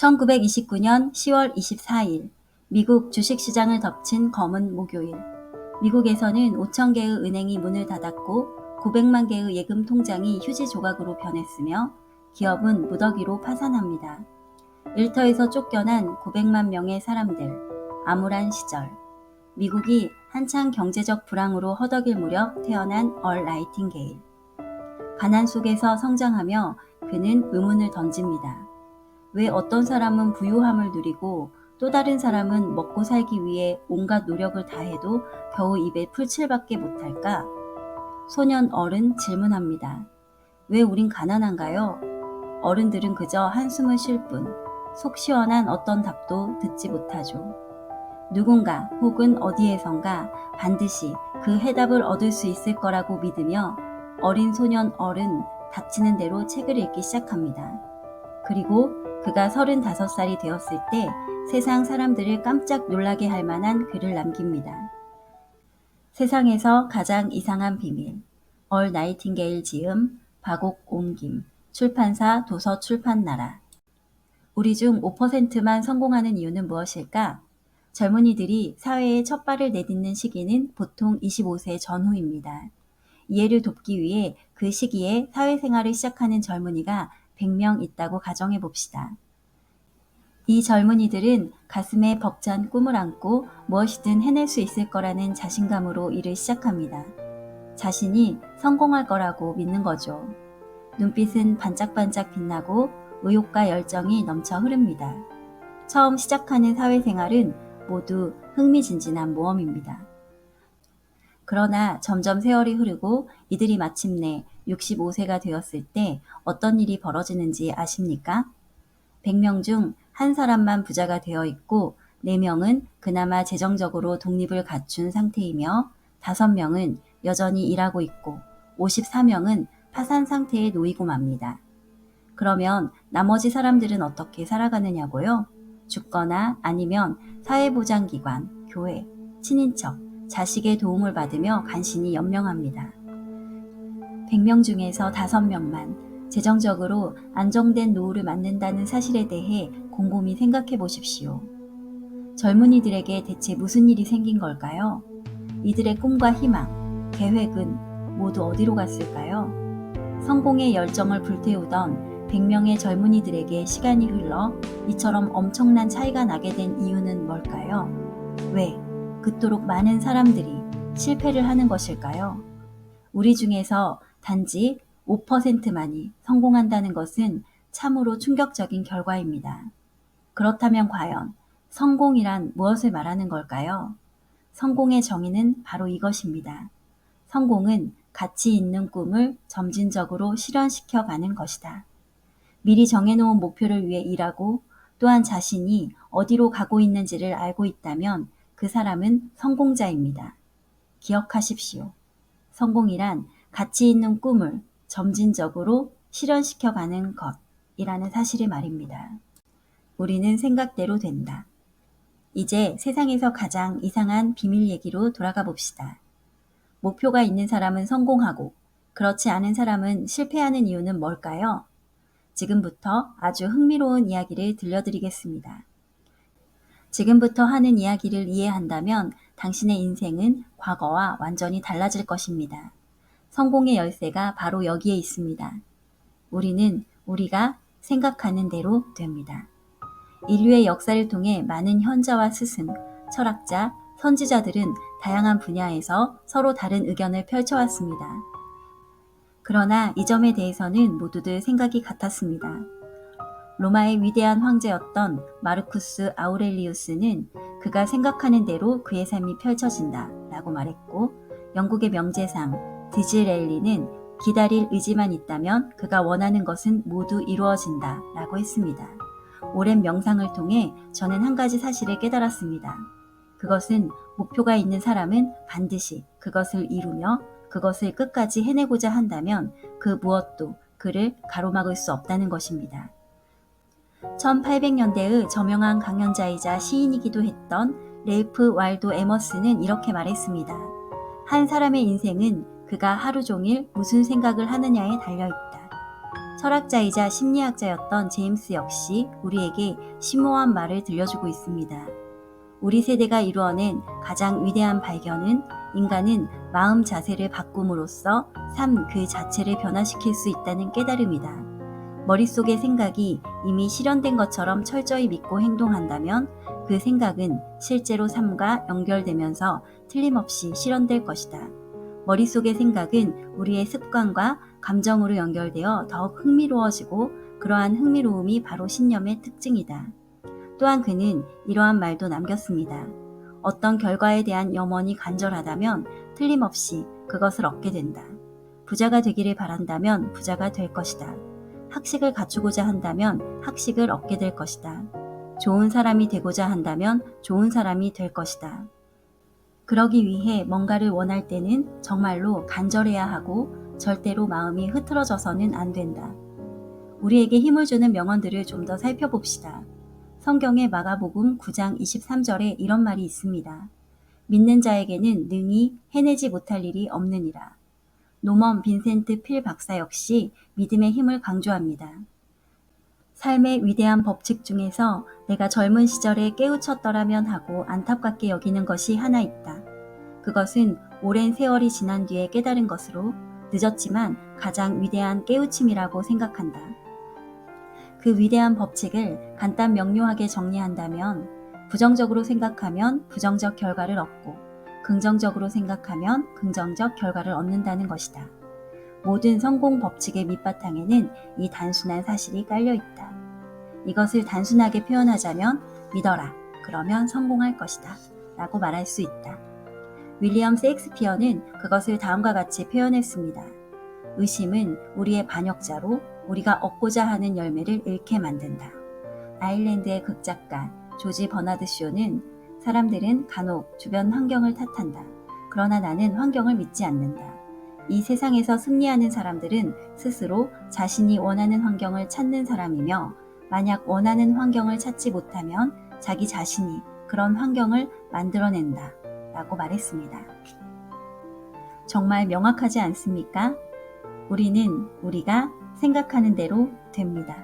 1929년 10월 24일 미국 주식시장을 덮친 검은 목요일. 미국에서는 5천 개의 은행이 문을 닫았고 900만 개의 예금 통장이 휴지 조각으로 변했으며 기업은 무더기로 파산합니다. 일터에서 쫓겨난 900만 명의 사람들, 암울한 시절. 미국이 한창 경제적 불황으로 허덕일 무렵 태어난 얼 나이팅게일. 가난 속에서 성장하며 그는 의문을 던집니다. 왜 어떤 사람은 부유함을 누리고 또 다른 사람은 먹고 살기 위해 온갖 노력을 다해도 겨우 입에 풀칠밖에 못할까? 소년 얼은 질문합니다. 왜 우린 가난한가요? 어른들은 그저 한숨을 쉴 뿐 속 시원한 어떤 답도 듣지 못하죠. 누군가 혹은 어디에선가 반드시 그 해답을 얻을 수 있을 거라고 믿으며 어린 소년 얼은 닥치는 대로 책을 읽기 시작합니다. 그리고 그가 35살이 되었을 때 세상 사람들을 깜짝 놀라게 할 만한 글을 남깁니다. 세상에서 가장 이상한 비밀. 얼 나이팅게일 지음, 박옥 옮김, 출판사 도서출판나라. 우리 중 5%만 성공하는 이유는 무엇일까? 젊은이들이 사회에 첫 발을 내딛는 시기는 보통 25세 전후입니다. 이해를 돕기 위해 그 시기에 사회생활을 시작하는 젊은이가 100명 있다고 가정해 봅시다. 이 젊은이들은 가슴에 벅찬 꿈을 안고 무엇이든 해낼 수 있을 거라는 자신감으로 일을 시작합니다. 자신이 성공할 거라고 믿는 거죠. 눈빛은 반짝반짝 빛나고 의욕과 열정이 넘쳐 흐릅니다. 처음 시작하는 사회생활은 모두 흥미진진한 모험입니다. 그러나 점점 세월이 흐르고 이들이 마침내 65세가 되었을 때 어떤 일이 벌어지는지 아십니까? 100명 중 한 사람만 부자가 되어 있고 4명은 그나마 재정적으로 독립을 갖춘 상태이며 5명은 여전히 일하고 있고 54명은 파산 상태에 놓이고 맙니다. 그러면 나머지 사람들은 어떻게 살아가느냐고요? 죽거나 아니면 사회보장기관, 교회, 친인척, 자식의 도움을 받으며 간신히 연명합니다. 100명 중에서 5명만 재정적으로 안정된 노후를 맞는다는 사실에 대해 곰곰이 생각해 보십시오. 젊은이들에게 대체 무슨 일이 생긴 걸까요? 이들의 꿈과 희망, 계획은 모두 어디로 갔을까요? 성공의 열정을 불태우던 100명의 젊은이들에게 시간이 흘러 이처럼 엄청난 차이가 나게 된 이유는 뭘까요? 왜 그토록 많은 사람들이 실패를 하는 것일까요? 우리 중에서 단지 5%만이 성공한다는 것은 참으로 충격적인 결과입니다. 그렇다면 과연 성공이란 무엇을 말하는 걸까요? 성공의 정의는 바로 이것입니다. 성공은 가치 있는 꿈을 점진적으로 실현시켜 가는 것이다. 미리 정해놓은 목표를 위해 일하고 또한 자신이 어디로 가고 있는지를 알고 있다면 그 사람은 성공자입니다. 기억하십시오. 성공이란 가치 있는 꿈을 점진적으로 실현시켜가는 것이라는 사실이 말입니다. 우리는 생각대로 된다. 이제 세상에서 가장 이상한 비밀 얘기로 돌아가 봅시다. 목표가 있는 사람은 성공하고 그렇지 않은 사람은 실패하는 이유는 뭘까요? 지금부터 아주 흥미로운 이야기를 들려드리겠습니다. 지금부터 하는 이야기를 이해한다면 당신의 인생은 과거와 완전히 달라질 것입니다. 성공의 열쇠가 바로 여기에 있습니다. 우리는 우리가 생각하는 대로 됩니다. 인류의 역사를 통해 많은 현자와 스승, 철학자, 선지자들은 다양한 분야에서 서로 다른 의견을 펼쳐왔습니다. 그러나 이 점에 대해서는 모두들 생각이 같았습니다. 로마의 위대한 황제였던 마르쿠스 아우렐리우스는 그가 생각하는 대로 그의 삶이 펼쳐진다 라고 말했고, 영국의 명재상 디즈렐리는 기다릴 의지만 있다면 그가 원하는 것은 모두 이루어진다 라고 했습니다. 오랜 명상을 통해 저는 한 가지 사실을 깨달았습니다. 그것은 목표가 있는 사람은 반드시 그것을 이루며 그것을 끝까지 해내고자 한다면 그 무엇도 그를 가로막을 수 없다는 것입니다. 1800년대의 저명한 강연자이자 시인이기도 했던 렐프 왈도 에머스는 이렇게 말했습니다. 한 사람의 인생은 그가 하루 종일 무슨 생각을 하느냐에 달려있다. 철학자이자 심리학자였던 제임스 역시 우리에게 심오한 말을 들려주고 있습니다. 우리 세대가 이루어낸 가장 위대한 발견은 인간은 마음 자세를 바꿈으로써 삶 그 자체를 변화시킬 수 있다는 깨달음이다. 머릿속의 생각이 이미 실현된 것처럼 철저히 믿고 행동한다면 그 생각은 실제로 삶과 연결되면서 틀림없이 실현될 것이다. 머릿속의 생각은 우리의 습관과 감정으로 연결되어 더욱 흥미로워지고 그러한 흥미로움이 바로 신념의 특징이다. 또한 그는 이러한 말도 남겼습니다. 어떤 결과에 대한 염원이 간절하다면 틀림없이 그것을 얻게 된다. 부자가 되기를 바란다면 부자가 될 것이다. 학식을 갖추고자 한다면 학식을 얻게 될 것이다. 좋은 사람이 되고자 한다면 좋은 사람이 될 것이다. 그러기 위해 뭔가를 원할 때는 정말로 간절해야 하고 절대로 마음이 흐트러져서는 안 된다. 우리에게 힘을 주는 명언들을 좀 더 살펴봅시다. 성경의 마가복음 9장 23절에 이런 말이 있습니다. 믿는 자에게는 능히 해내지 못할 일이 없느니라. 노먼 빈센트 필 박사 역시 믿음의 힘을 강조합니다. 삶의 위대한 법칙 중에서 내가 젊은 시절에 깨우쳤더라면 하고 안타깝게 여기는 것이 하나 있다. 그것은 오랜 세월이 지난 뒤에 깨달은 것으로 늦었지만 가장 위대한 깨우침이라고 생각한다. 그 위대한 법칙을 간단 명료하게 정리한다면 부정적으로 생각하면 부정적 결과를 얻고 긍정적으로 생각하면 긍정적 결과를 얻는다는 것이다. 모든 성공 법칙의 밑바탕에는 이 단순한 사실이 깔려 있다. 이것을 단순하게 표현하자면 믿어라. 그러면 성공할 것이다. 라고 말할 수 있다. 윌리엄 셰익스피어는 그것을 다음과 같이 표현했습니다. 의심은 우리의 반역자로 우리가 얻고자 하는 열매를 잃게 만든다. 아일랜드의 극작가 조지 버나드 쇼는 사람들은 간혹 주변 환경을 탓한다. 그러나 나는 환경을 믿지 않는다. 이 세상에서 승리하는 사람들은 스스로 자신이 원하는 환경을 찾는 사람이며 만약 원하는 환경을 찾지 못하면 자기 자신이 그런 환경을 만들어낸다. 라고 말했습니다. 정말 명확하지 않습니까? 우리는 우리가 생각하는 대로 됩니다.